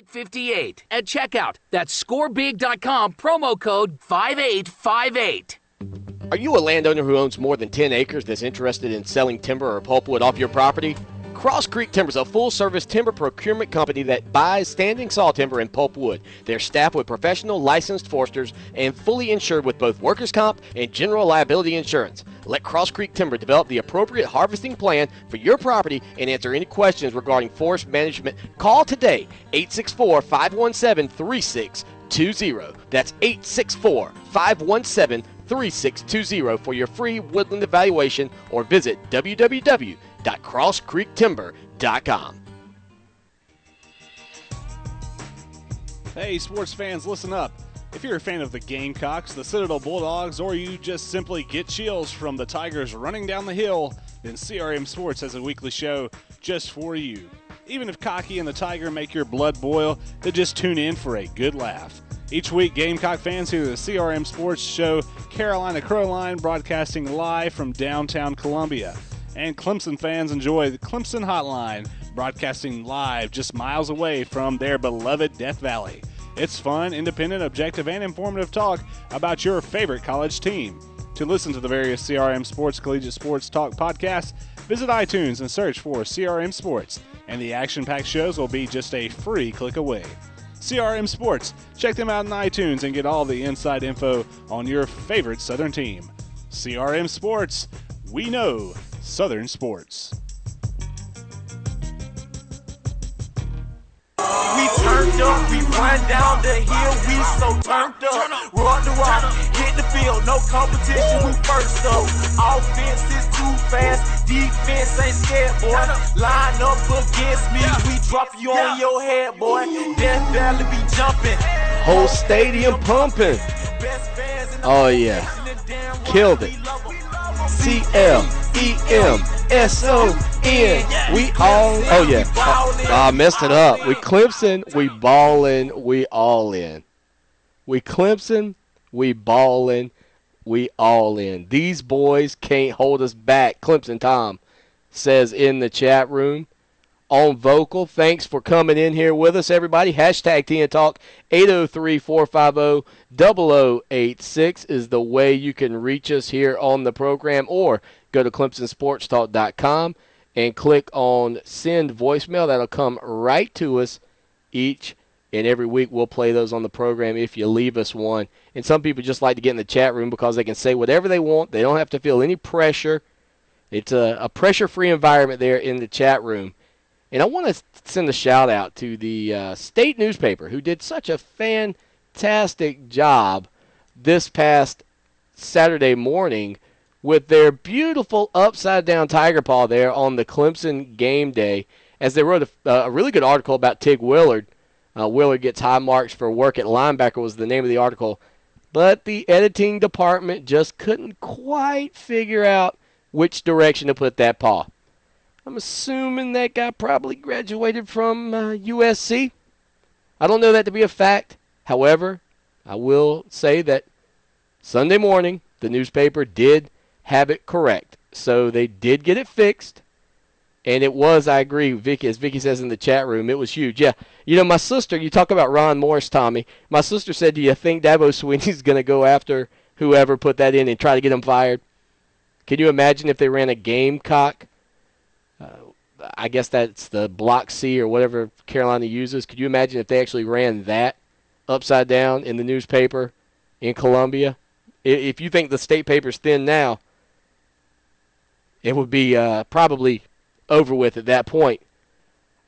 58 at checkout. That's scorebig.com, promo code 5858. Are you a landowner who owns more than 10 acres that's interested in selling timber or pulpwood off your property? Cross Creek Timber is a full-service timber procurement company that buys standing saw timber and pulpwood. They're staffed with professional licensed foresters and fully insured with both workers' comp and general liability insurance. Let Cross Creek Timber develop the appropriate harvesting plan for your property and answer any questions regarding forest management. Call today, 864-517-3620. That's 864-517-3620 for your free woodland evaluation, or visit www.crosscreektimber.com. Hey, sports fans, listen up. If you're a fan of the Gamecocks, the Citadel Bulldogs, or you just simply get chills from the Tigers running down the hill, then CRM Sports has a weekly show just for you. Even if Cocky and the Tiger make your blood boil, then just tune in for a good laugh. Each week, Gamecock fans hear the CRM Sports show Carolina Crowline broadcasting live from downtown Columbia. And Clemson fans enjoy the Clemson Hotline broadcasting live just miles away from their beloved Death Valley. It's fun, independent, objective, and informative talk about your favorite college team. To listen to the various CRM Sports Collegiate Sports Talk podcasts, visit iTunes and search for CRM Sports, and the action-packed shows will be just a free click away. CRM Sports. Check them out on iTunes and get all the inside info on your favorite Southern team. CRM Sports. We know Southern sports. We turned up, we run down the hill, we so turned up. Rock the rock, hit the field, no competition, we first up. Offense is too fast, defense ain't scared, boy. Line up against me, we drop you on your head, boy. Death Valley be jumping. Whole stadium pumping. Oh yeah, killed it. CLEMSON. We all. Oh yeah. I messed it up. We Clemson. We ballin'. We all in. We Clemson. We ballin'. We all in. These boys can't hold us back. Clemson Tom says in the chat room. On vocal, thanks for coming in here with us, everybody. Hashtag TN Talk 803-450-0086 is the way you can reach us here on the program, or go to ClemsonSportsTalk.com and click on Send Voicemail. That'll come right to us each and every week. We'll play those on the program if you leave us one. And some people just like to get in the chat room because they can say whatever they want. They don't have to feel any pressure. It's a pressure-free environment there in the chat room. And I want to send a shout-out to the state newspaper, who did such a fantastic job this past Saturday morning with their beautiful upside-down tiger paw there on the Clemson game day, as they wrote a really good article about Tig Willard. Willard gets high marks for work at linebacker was the name of the article. But the editing department just couldn't quite figure out which direction to put that paw. I'm assuming that guy probably graduated from USC. I don't know that to be a fact. However, I will say that Sunday morning, the newspaper did have it correct. So they did get it fixed. And it was, I agree, Vicky, as Vicky says in the chat room, it was huge. Yeah, you know, my sister, you talk about Ron Morris, Tommy. My sister said, do you think Dabo Swinney's going to go after whoever put that in and try to get him fired? Can you imagine if they ran a Gamecock? I guess that's the Block C or whatever Carolina uses. Could you imagine if they actually ran that upside down in the newspaper in Columbia? If you think the state paper's thin now, it would be probably over with at that point.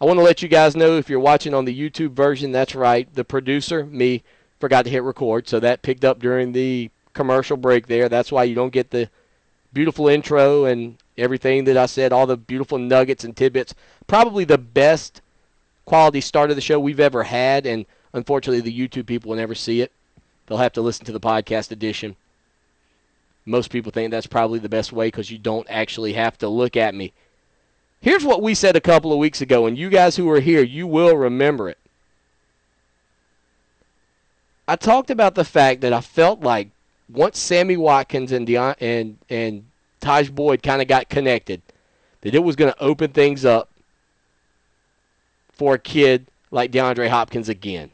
I want to let you guys know, if you're watching on the YouTube version, that's right, the producer, me, forgot to hit record, so that picked up during the commercial break there. That's why you don't get the beautiful intro and everything that I said, all the beautiful nuggets and tidbits. Probably the best quality start of the show we've ever had, and unfortunately the YouTube people will never see it. They'll have to listen to the podcast edition. Most people think that's probably the best way because you don't actually have to look at me. Here's what we said a couple of weeks ago, and you guys who are here, you will remember it. I talked about the fact that I felt like once Sammy Watkins and Taj Boyd kind of got connected, that it was going to open things up for a kid like DeAndre Hopkins again.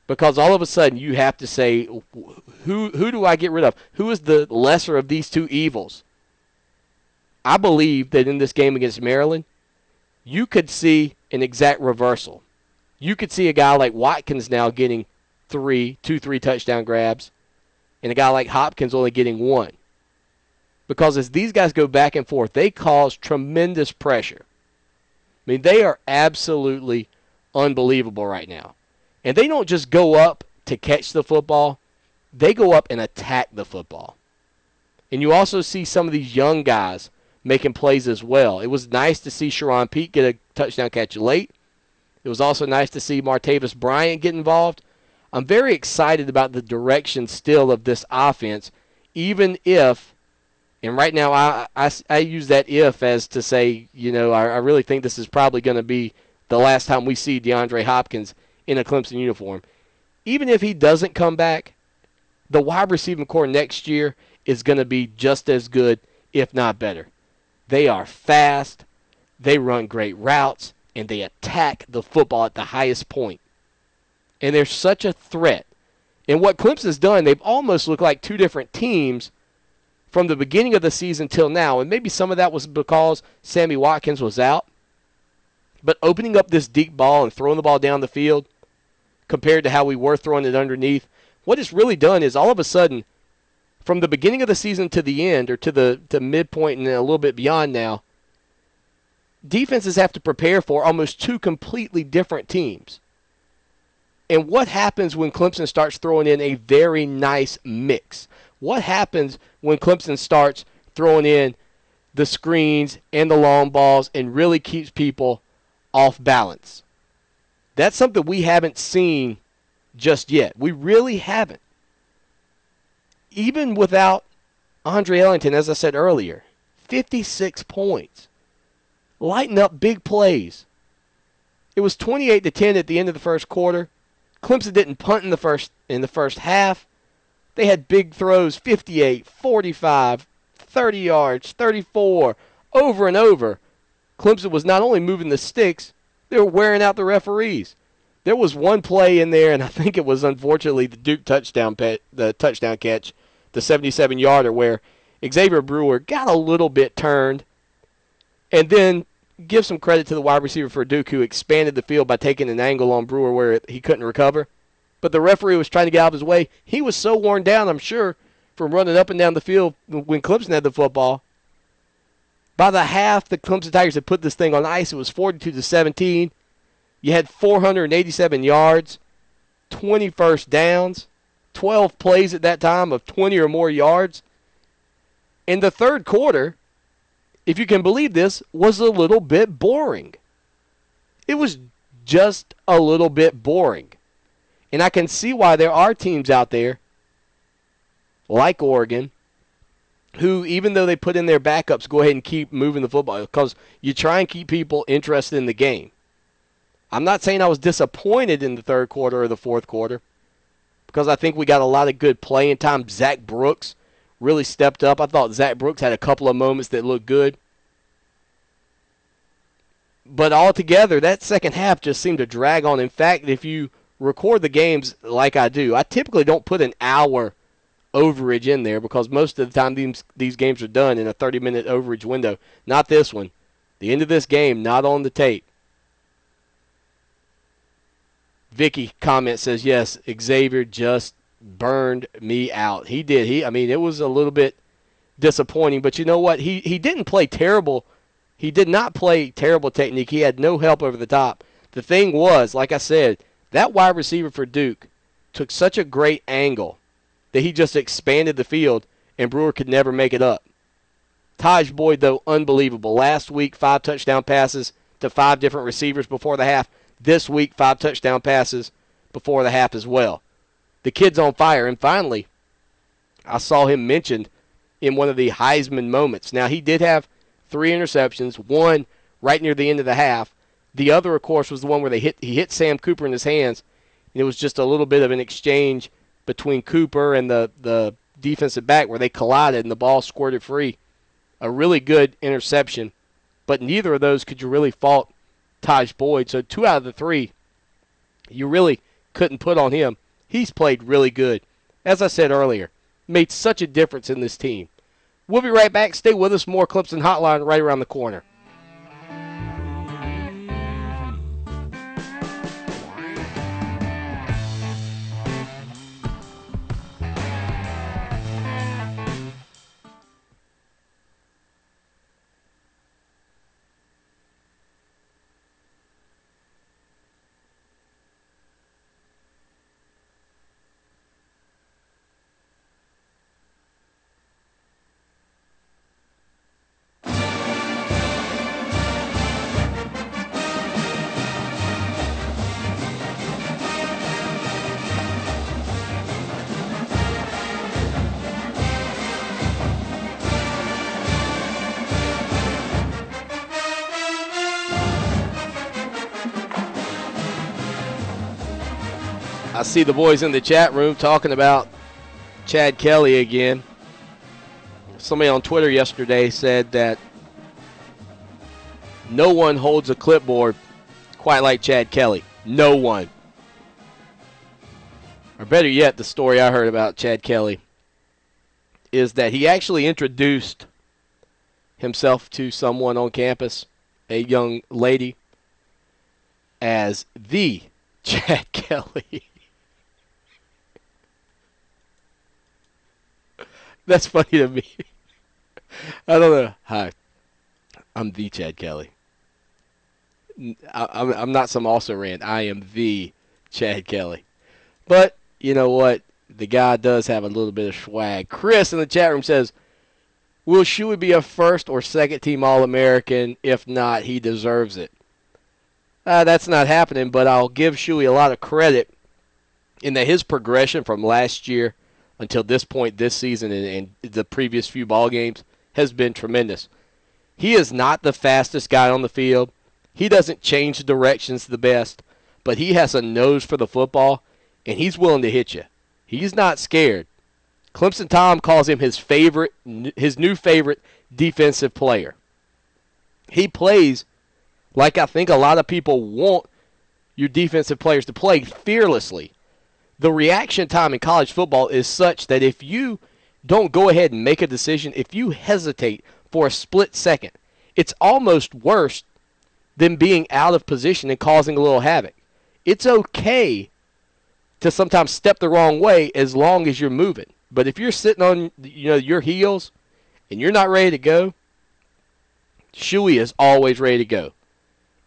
Because all of a sudden you have to say, who do I get rid of? Who is the lesser of these two evils? I believe that in this game against Maryland, you could see an exact reversal. You could see a guy like Watkins now getting three touchdown grabs, and a guy like Hopkins only getting one. Because as these guys go back and forth, they cause tremendous pressure. I mean, they are absolutely unbelievable right now. And they don't just go up to catch the football. They go up and attack the football. And you also see some of these young guys making plays as well. It was nice to see Sharon Peete get a touchdown catch late. It was also nice to see Martavis Bryant get involved. I'm very excited about the direction still of this offense, even if, and right now I use that if as to say, I really think this is probably going to be the last time we see DeAndre Hopkins in a Clemson uniform. Even if he doesn't come back, the wide receiving core next year is going to be just as good, if not better. They are fast, they run great routes, and they attack the football at the highest point. And they're such a threat. And what Clemson's done, they've almost looked like two different teams from the beginning of the season till now. And maybe some of that was because Sammy Watkins was out. But opening up this deep ball and throwing the ball down the field compared to how we were throwing it underneath, what it's really done is all of a sudden, from the beginning of the season to the end, or to the midpoint and a little bit beyond now, defenses have to prepare for almost two completely different teams. And what happens when Clemson starts throwing in a very nice mix? What happens when Clemson starts throwing in the screens and the long balls and really keeps people off balance? That's something we haven't seen just yet. We really haven't. Even without Andre Ellington, as I said earlier, 56 points. Lighten up big plays. It was 28-10 at the end of the first quarter. Clemson didn't punt in the first half. They had big throws, 58, 45, 30 yards, 34, over and over. Clemson was not only moving the sticks, they were wearing out the referees. There was one play in there, and I think it was unfortunately the Duke touchdown catch, the 77-yarder, where Xavier Brewer got a little bit turned, and then give some credit to the wide receiver for Duke, who expanded the field by taking an angle on Brewer where he couldn't recover. But the referee was trying to get out of his way. He was so worn down, I'm sure, from running up and down the field when Clemson had the football. By the half, the Clemson Tigers had put this thing on ice. It was 42-17. You had 487 yards, 20 first downs, 12 plays at that time of 20 or more yards. In the third quarter, if you can believe this, was a little bit boring. It was just a little bit boring. And I can see why there are teams out there, like Oregon, who, even though they put in their backups, go ahead and keep moving the football, because you try and keep people interested in the game. I'm not saying I was disappointed in the third quarter or the fourth quarter, because I think we got a lot of good playing time. Zach Brooks really stepped up. I thought Zach Brooks had a couple of moments that looked good. But altogether, that second half just seemed to drag on. In fact, if you record the games like I do, I typically don't put an hour overage in there, because most of the time these games are done in a 30-minute overage window. Not this one. The end of this game, not on the tape. Vicky comment says, yes, Xavier just burned me out. He did. It was a little bit disappointing, but you know what? He didn't play terrible. He did not play terrible technique. He had no help over the top. The thing was, like I said, that wide receiver for Duke took such a great angle that he just expanded the field, and Brewer could never make it up. Taj Boyd, though, unbelievable. Last week, 5 touchdown passes to 5 different receivers before the half. This week, 5 touchdown passes before the half as well. The kid's on fire. And finally, I saw him mentioned in one of the Heisman moments. Now, he did have 3 interceptions, one right near the end of the half. The other, of course, was the one where he hit Sam Cooper in his hands, and it was just a little bit of an exchange between Cooper and the defensive back where they collided and the ball squirted free. A really good interception, but neither of those could you really fault Taj Boyd. So 2 out of the 3 you really couldn't put on him. He's played really good. As I said earlier, made such a difference in this team. We'll be right back. Stay with us. More Clemson Hotline right around the corner. I see the boys in the chat room talking about Chad Kelly again. Somebody on Twitter yesterday said that no one holds a clipboard quite like Chad Kelly. No one. Or better yet, the story I heard about Chad Kelly is that he actually introduced himself to someone on campus, a young lady, as the Chad Kelly. That's funny to me. I don't know. Hi, I'm the Chad Kelly. I'm not some also-ran. I am the Chad Kelly. But you know what? The guy does have a little bit of swag. Chris in the chat room says, will Shuey be a first or second team All-American? If not, he deserves it. That's not happening, but I'll give Shuey a lot of credit in that his progression from last year until this point this season and the previous few ball games has been tremendous. He is not the fastest guy on the field. He doesn't change directions the best, but he has a nose for the football, and he's willing to hit you. He's not scared. Clemson Tom calls him his new favorite defensive player. He plays like I think a lot of people want your defensive players to play, fearlessly. The reaction time in college football is such that if you don't go ahead and make a decision, if you hesitate for a split second, it's almost worse than being out of position and causing a little havoc. It's okay to sometimes step the wrong way as long as you're moving. But if you're sitting on your heels and you're not ready to go, Shuey is always ready to go.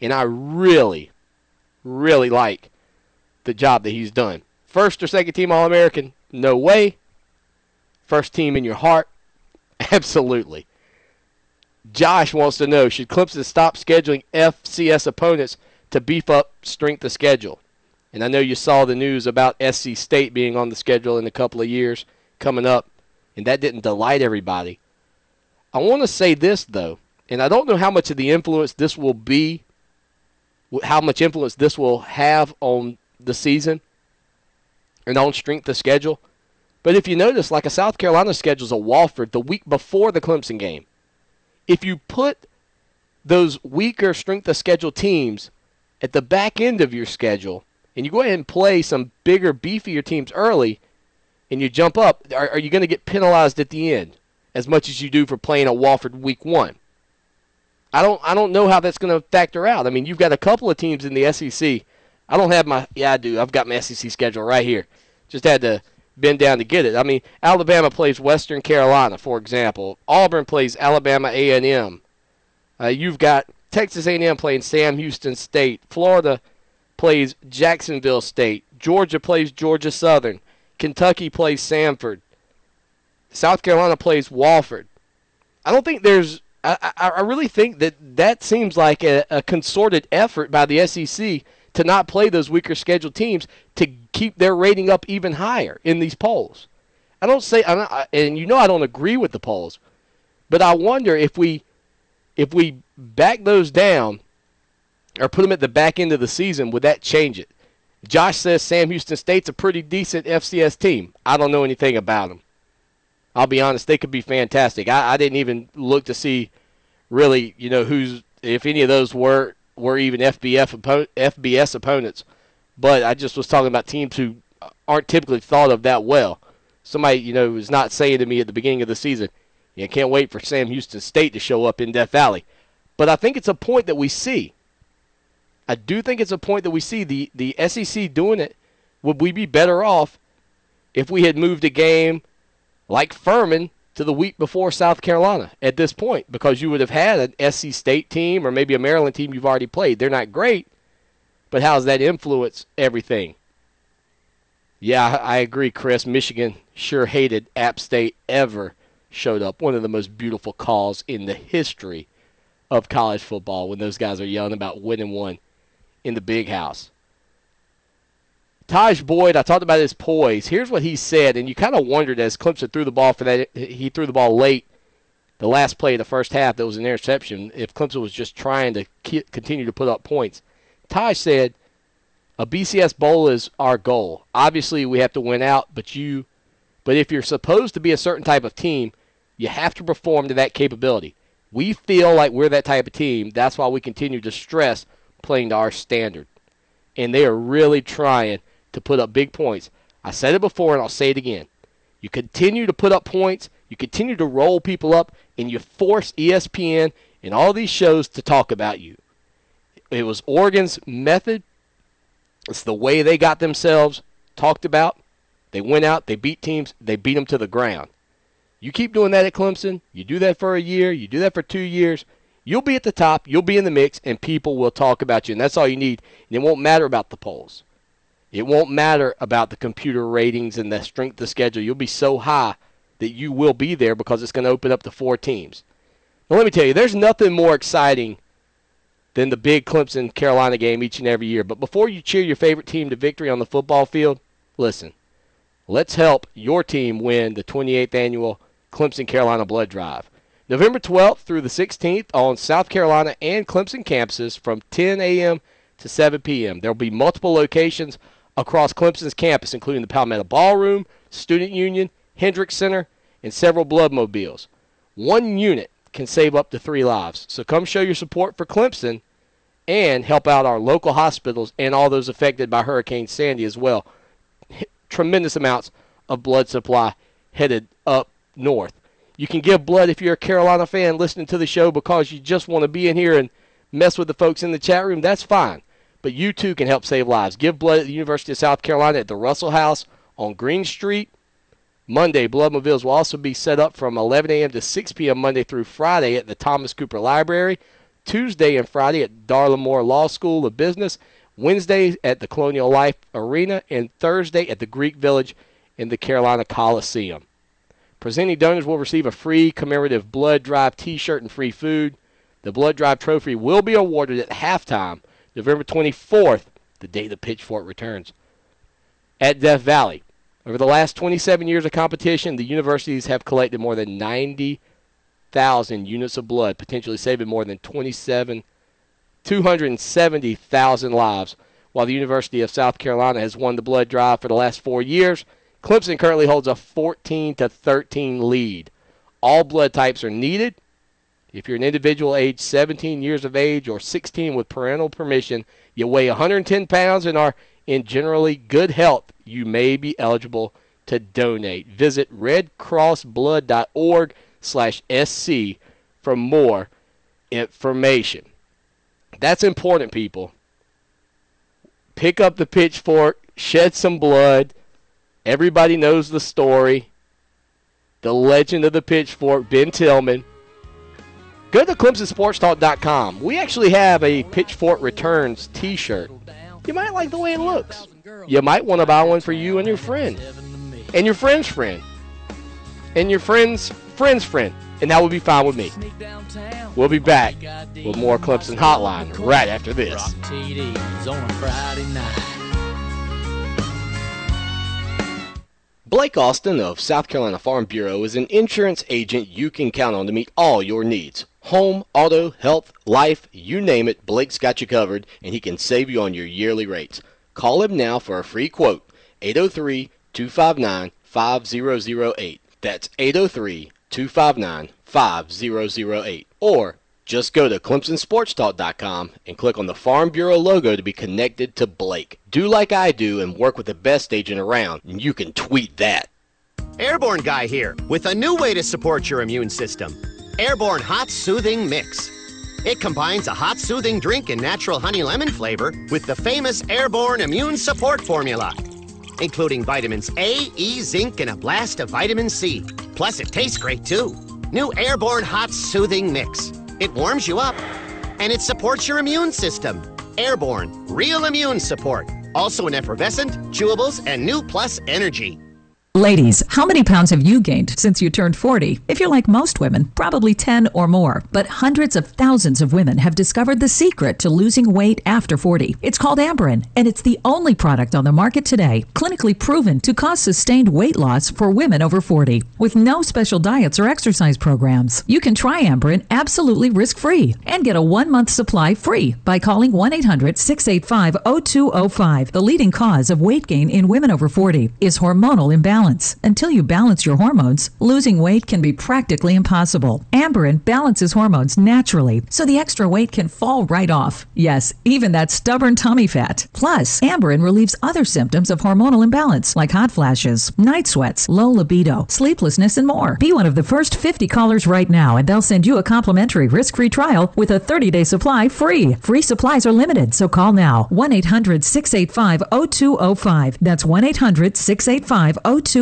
And I really, really like the job that he's done. First or second team All-American? No way. First team in your heart? Absolutely. Josh wants to know, should Clemson stop scheduling FCS opponents to beef up strength of schedule? And I know you saw the news about SC State being on the schedule in a couple of years coming up, and that didn't delight everybody. I want to say this, though, and I don't know how much of the influence this will be, how much influence this will have on the season and on strength of schedule. But if you notice, like a South Carolina schedules a Wofford the week before the Clemson game. If you put those weaker strength of schedule teams at the back end of your schedule and you go ahead and play some bigger, beefier teams early and you jump up, are you going to get penalized at the end as much as you do for playing a Wofford week 1? I don't know how that's going to factor out. I mean, you've got a couple of teams in the SEC. I don't have my – yeah, I do. I've got my SEC schedule right here. Just had to bend down to get it. I mean, Alabama plays Western Carolina, for example. Auburn plays Alabama A&M. You've got Texas A&M playing Sam Houston State. Florida plays Jacksonville State. Georgia plays Georgia Southern. Kentucky plays Samford. South Carolina plays Wofford. I don't think there's – I really think that seems like a concerted effort by the SEC to not play those weaker scheduled teams to keep their rating up even higher in these polls. I don't say, and you know I don't agree with the polls, but I wonder if we back those down or put them at the back end of the season, would that change it? Josh says Sam Houston State's a pretty decent FCS team. I don't know anything about them. I'll be honest, they could be fantastic. I didn't even look to see really, if any of those were were even FBS opponents. But I just was talking about teams who aren't typically thought of that well. Somebody, was not saying to me at the beginning of the season, can't wait for Sam Houston State to show up in Death Valley. But I think it's a point that we see. I do think it's a point that we see the SEC doing it. Would we be better off if we had moved a game like Furman to the week before South Carolina at this point? Because you would have had an SC State team or maybe a Maryland team you've already played. They're not great, but how does that influence everything? Yeah, I agree, Chris. Michigan sure hated App State ever showed up. One of the most beautiful calls in the history of college football when those guys are yelling about winning one in the big house. Taj Boyd, I talked about his poise. Here's what he said, and you kind of wondered as Clemson threw the ball for that. He threw the ball late, the last play of the first half. That was an interception. If Clemson was just trying to continue to put up points, Taj said, "A BCS bowl is our goal. Obviously, we have to win out, but if you're supposed to be a certain type of team, you have to perform to that capability. We feel like we're that type of team. That's why we continue to stress playing to our standard." And they are really trying to put up big points. I said it before, and I'll say it again. You continue to put up points, you continue to roll people up, and you force ESPN and all these shows to talk about you. It was Oregon's method. It's the way they got themselves talked about. They went out, they beat teams, they beat them to the ground. You keep doing that at Clemson, you do that for a year, you do that for 2 years, you'll be at the top, you'll be in the mix, and people will talk about you, and that's all you need. And it won't matter about the polls. It won't matter about the computer ratings and the strength of schedule. You'll be so high that you will be there because it's going to open up to 4 teams. Now, let me tell you, there's nothing more exciting than the big Clemson-Carolina game each and every year. But before you cheer your favorite team to victory on the football field, listen, let's help your team win the 28th annual Clemson-Carolina Blood Drive. November 12th through the 16th on South Carolina and Clemson campuses from 10 a.m. to 7 p.m. There will be multiple locations across Clemson's campus, including the Palmetto Ballroom, Student Union, Hendricks Center, and several bloodmobiles. One unit can save up to 3 lives. So come show your support for Clemson and help out our local hospitals and all those affected by Hurricane Sandy as well. Tremendous amounts of blood supply headed up north. You can give blood if you're a Carolina fan listening to the show because you just want to be in here and mess with the folks in the chat room. That's fine. But you too can help save lives. Give blood at the University of South Carolina at the Russell House on Green Street. Monday, bloodmobiles will also be set up from 11 a.m. to 6 p.m. Monday through Friday at the Thomas Cooper Library. Tuesday and Friday at Darla Moore Law School of Business. Wednesday at the Colonial Life Arena. And Thursday at the Greek Village in the Carolina Coliseum. Presenting donors will receive a free commemorative blood drive t-shirt and free food. The blood drive trophy will be awarded at halftime, November 24th, the day the Pitchfork returns, at Death Valley. Over the last 27 years of competition, the universities have collected more than 90,000 units of blood, potentially saving more than 270,000 lives. While the University of South Carolina has won the blood drive for the last 4 years, Clemson currently holds a 14-13 lead. All blood types are needed. If you're an individual aged 17 years of age or 16 with parental permission, you weigh 110 pounds and are in generally good health, you may be eligible to donate. Visit redcrossblood.org/SC for more information. That's important, people. Pick up the pitchfork, shed some blood. Everybody knows the story. The legend of the pitchfork, Ben Tillman. Go to ClemsonSportsTalk.com. We actually have a Pitchfork Returns t-shirt. You might like the way it looks. You might want to buy one for you and your friend. And your friend's friend. And your friend's friend's friend. And that will be fine with me. We'll be back with more Clemson Hotline right after this. Blake Austin of South Carolina Farm Bureau is an insurance agent you can count on to meet all your needs. Home, auto, health, life, you name it, Blake's got you covered, and he can save you on your yearly rates. Call him now for a free quote, 803-259-5008. That's 803-259-5008. Or Just go to ClemsonSportsTalk.com and click on the Farm Bureau logo to be connected to Blake. Do like I do and work with the best agent around, and you can tweet that. Airborne Guy here with a new way to support your immune system. Airborne Hot Soothing Mix. It combines a hot soothing drink and natural honey lemon flavor with the famous Airborne Immune Support Formula, including vitamins A, E, zinc, and a blast of vitamin C. Plus, it tastes great too. New Airborne Hot Soothing Mix. It warms you up, and it supports your immune system. Airborne, real immune support. Also in effervescent, chewables, and new Plus Energy. Ladies, how many pounds have you gained since you turned 40? If you're like most women, probably 10 or more. But hundreds of thousands of women have discovered the secret to losing weight after 40. It's called Airborne, and it's the only product on the market today clinically proven to cause sustained weight loss for women over 40. With no special diets or exercise programs, you can try Airborne absolutely risk-free and get a 1-month supply free by calling 1-800-685-0205. The leading cause of weight gain in women over 40 is hormonal imbalance. Until you balance your hormones, losing weight can be practically impossible. Airborne balances hormones naturally, so the extra weight can fall right off. Yes, even that stubborn tummy fat. Plus, Airborne relieves other symptoms of hormonal imbalance, like hot flashes, night sweats, low libido, sleeplessness, and more. Be one of the first 50 callers right now, and they'll send you a complimentary risk-free trial with a 30-day supply free. Free supplies are limited, so call now. 1-800-685-0205. That's 1-800-685-0205.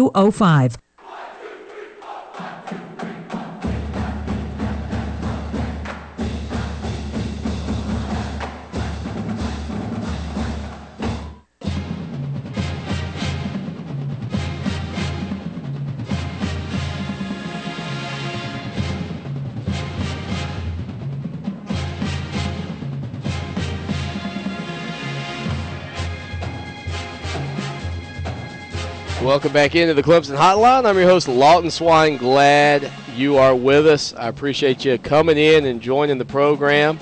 Welcome back into the Clemson Hotline. I'm your host, Lawton Swine. Glad you are with us. I appreciate you coming in and joining the program.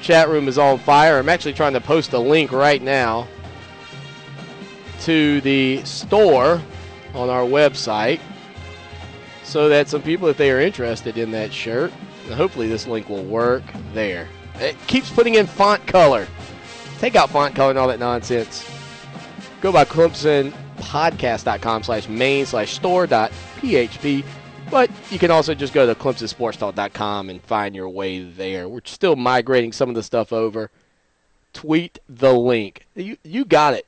Chat room is on fire. I'm actually trying to post a link right now to the store on our website so that some people, if they are interested in that shirt, and hopefully this link will work there. It keeps putting in font color. Take out font color and all that nonsense. Go by ClemsonPodcast.com/main/store.php. But you can also just go to ClemsonSportsTalk.com and find your way there. We're still migrating some of the stuff over. Tweet the link. You got it.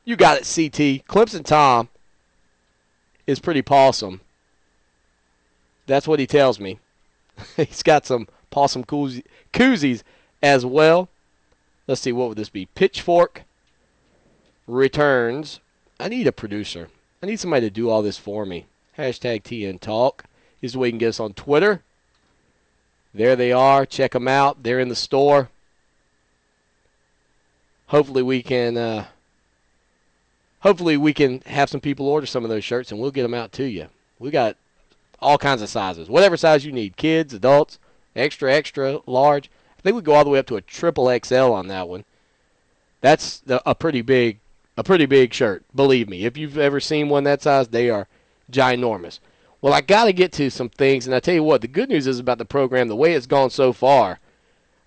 You got it, CT. Clemson Tom is pretty pawsome. That's what he tells me. He's got some pawsome koozies as well. Let's see, what would this be? Pitchfork returns. I need a producer. I need somebody to do all this for me. Hashtag TN Talk is the way you can get us on Twitter. There they are. Check them out. They're in the store. Hopefully we can have some people order some of those shirts, and we'll get them out to you. We got all kinds of sizes. Whatever size you need. Kids, adults, extra, extra, large. I think we go all the way up to a triple XL on that one. That's a pretty big shirt. Believe me. If you've ever seen one that size, they are ginormous. Well, I got to get to some things, and I tell you what, the good news is about the program, the way it's gone so far,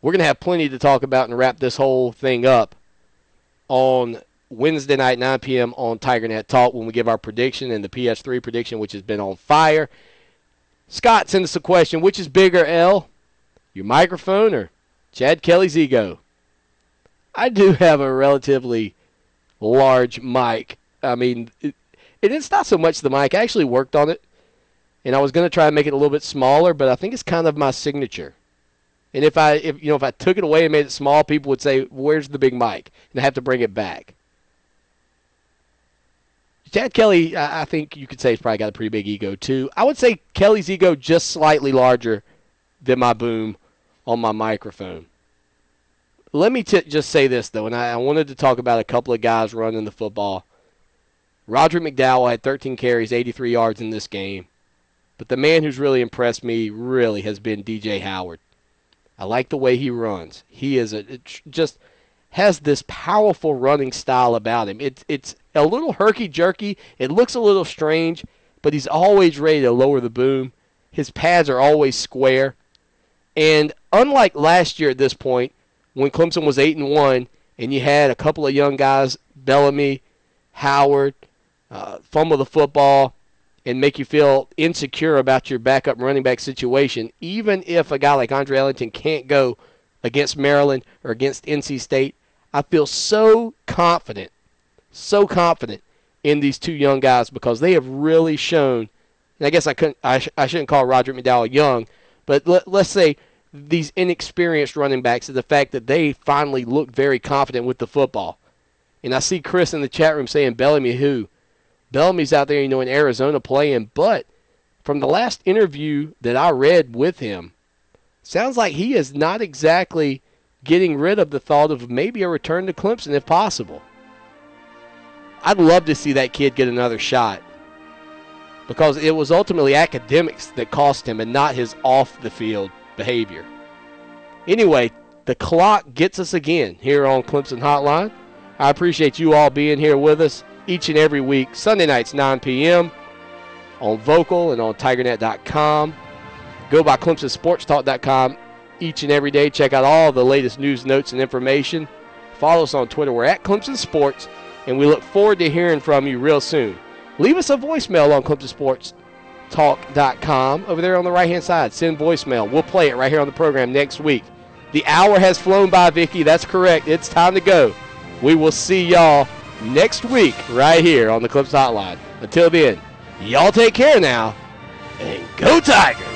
we're going to have plenty to talk about and wrap this whole thing up on Wednesday night, 9 p.m. on TigerNet Talk when we give our prediction and the PS3 prediction, which has been on fire. Scott sent us a question, which is bigger, L, your microphone or Chad Kelly's ego? I do have a relatively large mic. I mean, it's not so much the mic. I actually worked on it, and I was going to try and make it a little bit smaller, but I think it's kind of my signature. And if I took it away and made it small, people would say, "Where's the big mic?" And I have to bring it back. Chad Kelly, I think you could say, he's probably got a pretty big ego too. I would say Kelly's ego just slightly larger than my boom on my microphone. Let me just say this, though, and I wanted to talk about a couple of guys running the football. Roderick McDowell had 13 carries, 83 yards in this game. But the man who's really impressed me really has been DJ Howard. I like the way he runs. He is just has this powerful running style about him. It's a little herky-jerky. It looks a little strange, but he's always ready to lower the boom. His pads are always square. And unlike last year at this point when Clemson was 8-1 and you had a couple of young guys, Bellamy, Howard, fumble the football and make you feel insecure about your backup running back situation, even if a guy like Andre Ellington can't go against Maryland or against NC State, I feel so confident in these two young guys because they have really shown, and I guess I shouldn't call Roderick McDowell young, but let's say these inexperienced running backs, the fact that they finally look very confident with the football. And I see Chris in the chat room saying Bellamy who? Bellamy's out there, in Arizona playing, but from the last interview that I read with him, sounds like he is not exactly getting rid of the thought of maybe a return to Clemson if possible. I'd love to see that kid get another shot because it was ultimately academics that cost him and not his off-the-field behavior. Anyway, the clock gets us again here on Clemson Hotline. I appreciate you all being here with us each and every week, Sunday nights, 9 p.m. on Vocal and on TigerNet.com. Go by ClemsonSportsTalk.com each and every day. Check out all the latest news, notes, and information. Follow us on Twitter. We're at Clemson Sports, and we look forward to hearing from you real soon. Leave us a voicemail on ClemsonSportsTalk.com over there on the right-hand side. Send voicemail. We'll play it right here on the program next week. The hour has flown by, Vicky. That's correct. It's time to go. We will see y'all next week right here on the Clemson Hotline. Until then, y'all take care now, and go Tigers!